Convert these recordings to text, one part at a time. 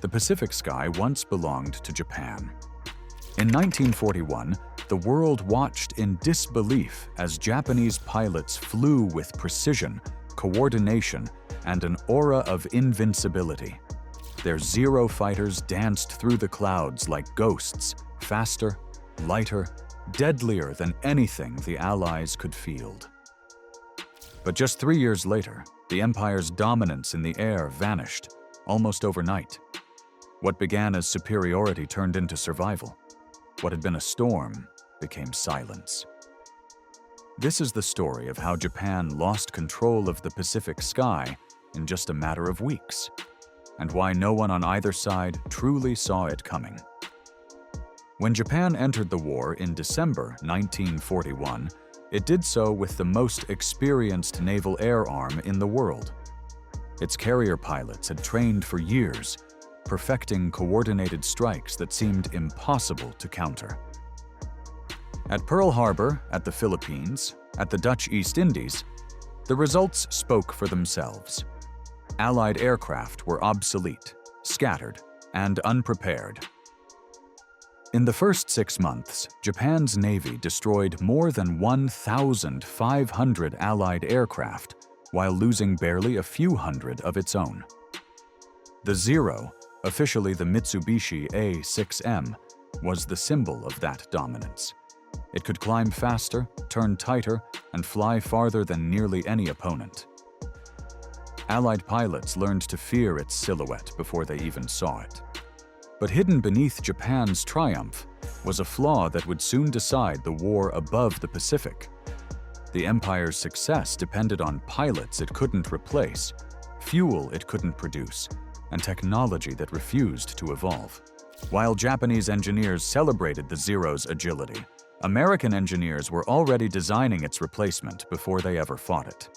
The Pacific Sky once belonged to Japan. In 1941, the world watched in disbelief as Japanese pilots flew with precision, coordination, and an aura of invincibility. Their Zero fighters danced through the clouds like ghosts, faster, lighter, deadlier than anything the Allies could field. But just 3 years later, the Empire's dominance in the air vanished, almost overnight. What began as superiority turned into survival. What had been a storm became silence. This is the story of how Japan lost control of the Pacific sky in just a matter of weeks, and why no one on either side truly saw it coming. When Japan entered the war in December 1941, it did so with the most experienced naval air arm in the world. Its carrier pilots had trained for years, perfecting coordinated strikes that seemed impossible to counter. At Pearl Harbor, at the Philippines, at the Dutch East Indies, the results spoke for themselves. Allied aircraft were obsolete, scattered, and unprepared. In the first 6 months, Japan's Navy destroyed more than 1,500 Allied aircraft while losing barely a few hundred of its own. The Zero, officially the Mitsubishi A6M, was the symbol of that dominance. It could climb faster, turn tighter, and fly farther than nearly any opponent. Allied pilots learned to fear its silhouette before they even saw it. But hidden beneath Japan's triumph was a flaw that would soon decide the war above the Pacific. The Empire's success depended on pilots it couldn't replace, fuel it couldn't produce, and technology that refused to evolve. While Japanese engineers celebrated the Zero's agility, American engineers were already designing its replacement before they ever fought it.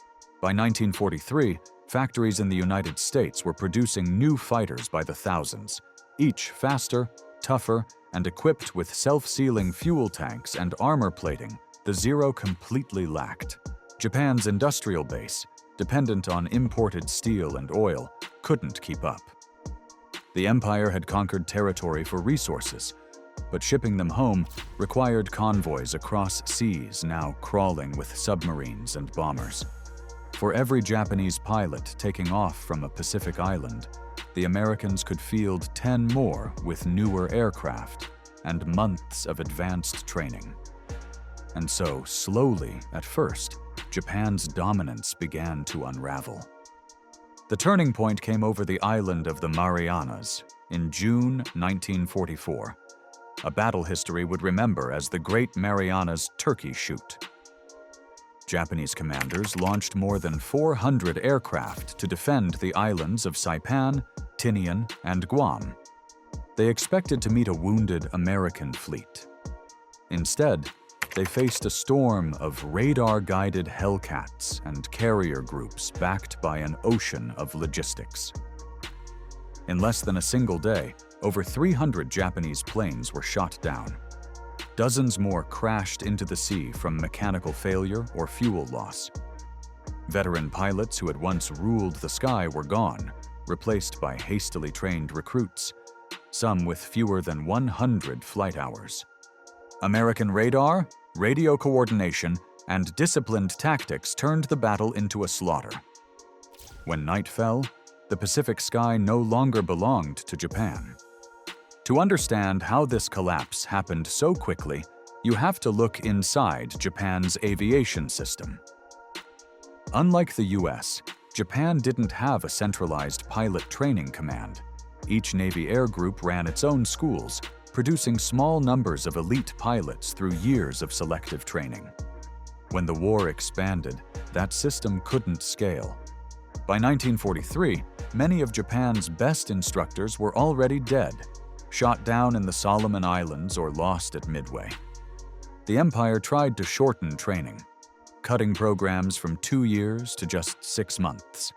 By 1943, factories in the United States were producing new fighters by the thousands, each faster, tougher, and equipped with self-sealing fuel tanks and armor plating the Zero completely lacked. Japan's industrial base, dependent on imported steel and oil, couldn't keep up. The Empire had conquered territory for resources, but shipping them home required convoys across seas now crawling with submarines and bombers. For every Japanese pilot taking off from a Pacific island, the Americans could field 10 more with newer aircraft and months of advanced training. And so, slowly at first, Japan's dominance began to unravel. The turning point came over the island of the Marianas in June 1944, a battle history would remember as the Great Marianas Turkey Shoot. Japanese commanders launched more than 400 aircraft to defend the islands of Saipan, Tinian, and Guam. They expected to meet a wounded American fleet. Instead, they faced a storm of radar-guided Hellcats and carrier groups backed by an ocean of logistics. In less than a single day, over 300 Japanese planes were shot down. Dozens more crashed into the sea from mechanical failure or fuel loss. Veteran pilots who had once ruled the sky were gone, replaced by hastily trained recruits, some with fewer than 100 flight hours. American radar, radio coordination, and disciplined tactics turned the battle into a slaughter. When night fell, the Pacific sky no longer belonged to Japan. To understand how this collapse happened so quickly, you have to look inside Japan's aviation system. Unlike the US, Japan didn't have a centralized pilot training command. Each Navy Air Group ran its own schools, producing small numbers of elite pilots through years of selective training. When the war expanded, that system couldn't scale. By 1943, many of Japan's best instructors were already dead, shot down in the Solomon Islands or lost at Midway. The Empire tried to shorten training, cutting programs from 2 years to just 6 months.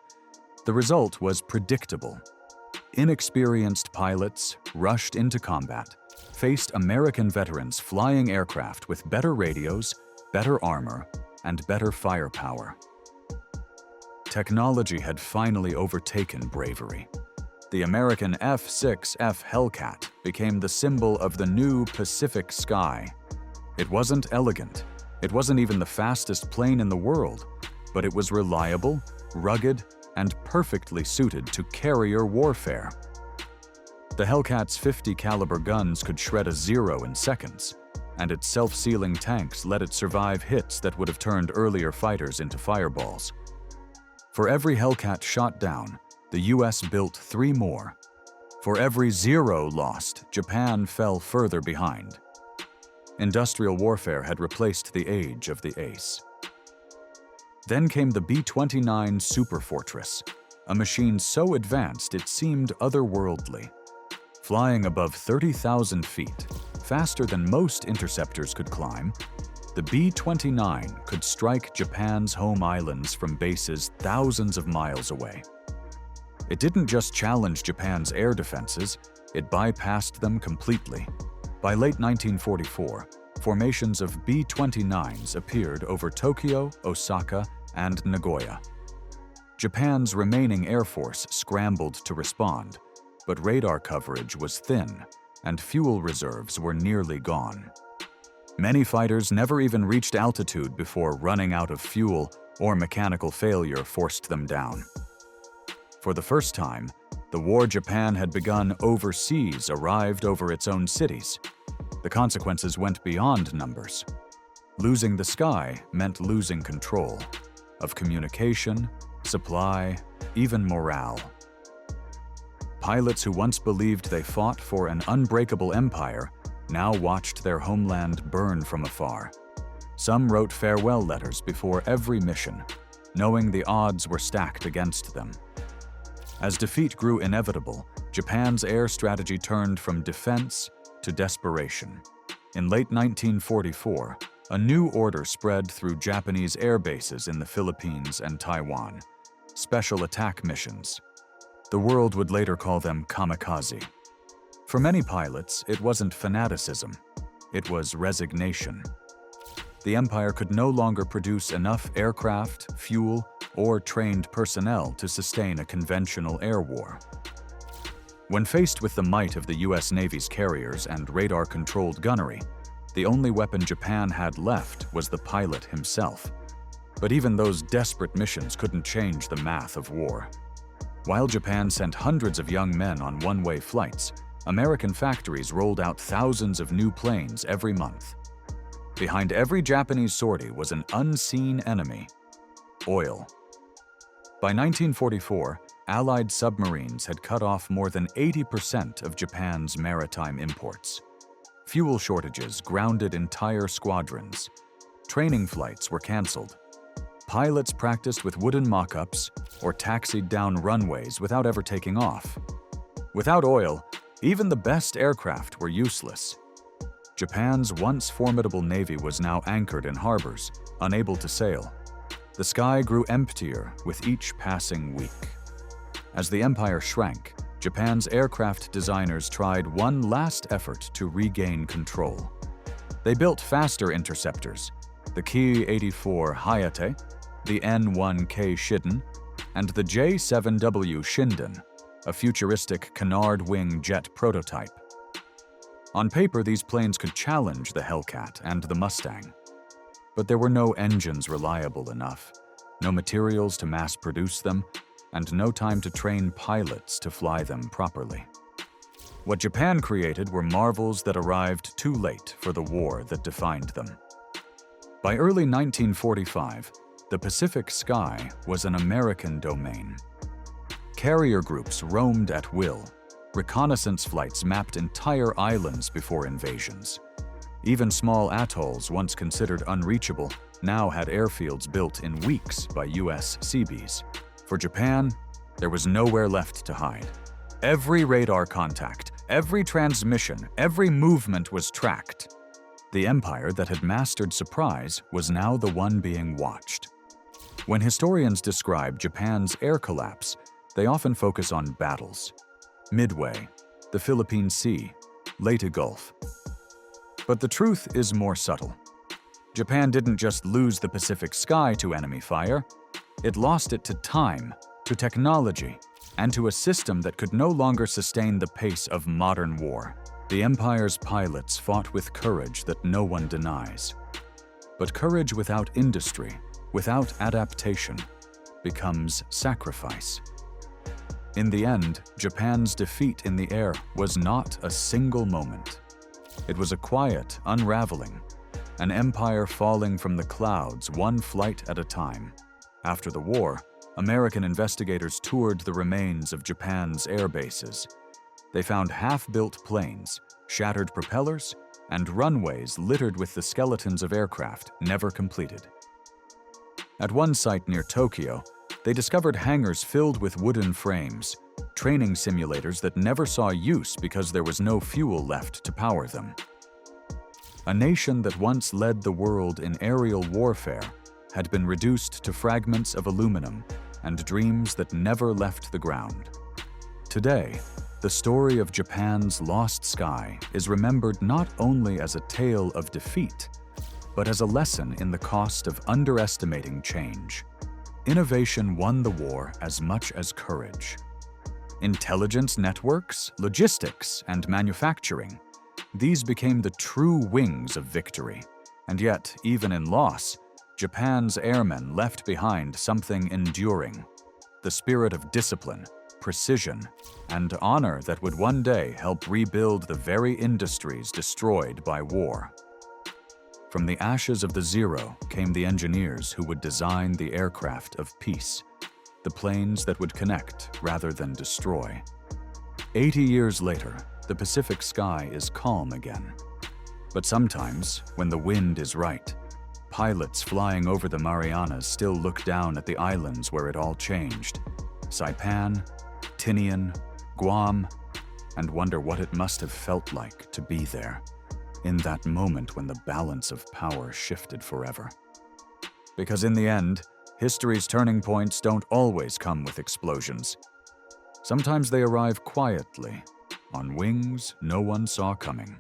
The result was predictable. Inexperienced pilots rushed into combat, faced American veterans flying aircraft with better radios, better armor, and better firepower. Technology had finally overtaken bravery. The American F-6F Hellcat became the symbol of the new Pacific sky. It wasn't elegant, it wasn't even the fastest plane in the world, but it was reliable, rugged, and perfectly suited to carrier warfare. The Hellcat's 50 caliber guns could shred a zero in seconds, and its self-sealing tanks let it survive hits that would have turned earlier fighters into fireballs. For every Hellcat shot down, the US built 3 more. For every 0 lost, Japan fell further behind. Industrial warfare had replaced the age of the ace. Then came the B-29 Superfortress, a machine so advanced it seemed otherworldly. Flying above 30,000 feet, faster than most interceptors could climb, the B-29 could strike Japan's home islands from bases thousands of miles away. It didn't just challenge Japan's air defenses, it bypassed them completely. By late 1944, formations of B-29s appeared over Tokyo, Osaka, and Nagoya. Japan's remaining air force scrambled to respond, but radar coverage was thin, and fuel reserves were nearly gone. Many fighters never even reached altitude before running out of fuel or mechanical failure forced them down. For the first time, the war Japan had begun overseas arrived over its own cities. The consequences went beyond numbers. Losing the sky meant losing control of communication, supply, even morale. Pilots who once believed they fought for an unbreakable empire now watched their homeland burn from afar. Some wrote farewell letters before every mission, knowing the odds were stacked against them. As defeat grew inevitable, Japan's air strategy turned from defense to desperation. In late 1944, a new order spread through Japanese air bases in the Philippines and Taiwan: special attack missions. The world would later call them kamikaze. For many pilots, it wasn't fanaticism, it was resignation. The empire could no longer produce enough aircraft, fuel, or trained personnel to sustain a conventional air war. When faced with the might of the US Navy's carriers and radar-controlled gunnery, the only weapon Japan had left was the pilot himself. But even those desperate missions couldn't change the math of war. While Japan sent hundreds of young men on one-way flights, American factories rolled out thousands of new planes every month. Behind every Japanese sortie was an unseen enemy: oil. By 1944, Allied submarines had cut off more than 80% of Japan's maritime imports. Fuel shortages grounded entire squadrons. Training flights were canceled. Pilots practiced with wooden mock-ups or taxied down runways without ever taking off. Without oil, even the best aircraft were useless. Japan's once formidable navy was now anchored in harbors, unable to sail. The sky grew emptier with each passing week. As the empire shrank, Japan's aircraft designers tried one last effort to regain control. They built faster interceptors: the Ki-84 Hayate, the N-1K Shiden, and the J-7W Shinden, a futuristic canard wing jet prototype. On paper, these planes could challenge the Hellcat and the Mustang. But there were no engines reliable enough, no materials to mass-produce them, and no time to train pilots to fly them properly. What Japan created were marvels that arrived too late for the war that defined them. By early 1945, the Pacific sky was an American domain. Carrier groups roamed at will. Reconnaissance flights mapped entire islands before invasions. Even small atolls once considered unreachable now had airfields built in weeks by US Seabees. For Japan, there was nowhere left to hide. Every radar contact, every transmission, every movement was tracked. The empire that had mastered surprise was now the one being watched. When historians describe Japan's air collapse, they often focus on battles: Midway, the Philippine Sea, Leyte Gulf. But the truth is more subtle. Japan didn't just lose the Pacific sky to enemy fire, it lost it to time, to technology, and to a system that could no longer sustain the pace of modern war. The empire's pilots fought with courage that no one denies. But courage without industry, without adaptation, becomes sacrifice. In the end, Japan's defeat in the air was not a single moment. It was a quiet unraveling, an empire falling from the clouds one flight at a time. After the war, American investigators toured the remains of Japan's air bases. They found half-built planes, shattered propellers, and runways littered with the skeletons of aircraft never completed. At one site near Tokyo, they discovered hangars filled with wooden frames, training simulators that never saw use because there was no fuel left to power them. A nation that once led the world in aerial warfare had been reduced to fragments of aluminum and dreams that never left the ground. Today, the story of Japan's lost sky is remembered not only as a tale of defeat, but as a lesson in the cost of underestimating change. Innovation won the war as much as courage. Intelligence networks, logistics, and manufacturing, these became the true wings of victory. And yet, even in loss, Japan's airmen left behind something enduring: the spirit of discipline, precision, and honor that would one day help rebuild the very industries destroyed by war. From the ashes of the Zero came the engineers who would design the aircraft of peace, the planes that would connect rather than destroy. 80 years later, the Pacific sky is calm again. But sometimes, when the wind is right, pilots flying over the Marianas still look down at the islands where it all changed: Saipan, Tinian, Guam, and wonder what it must have felt like to be there, in that moment when the balance of power shifted forever. Because in the end, history's turning points don't always come with explosions. Sometimes they arrive quietly, on wings no one saw coming.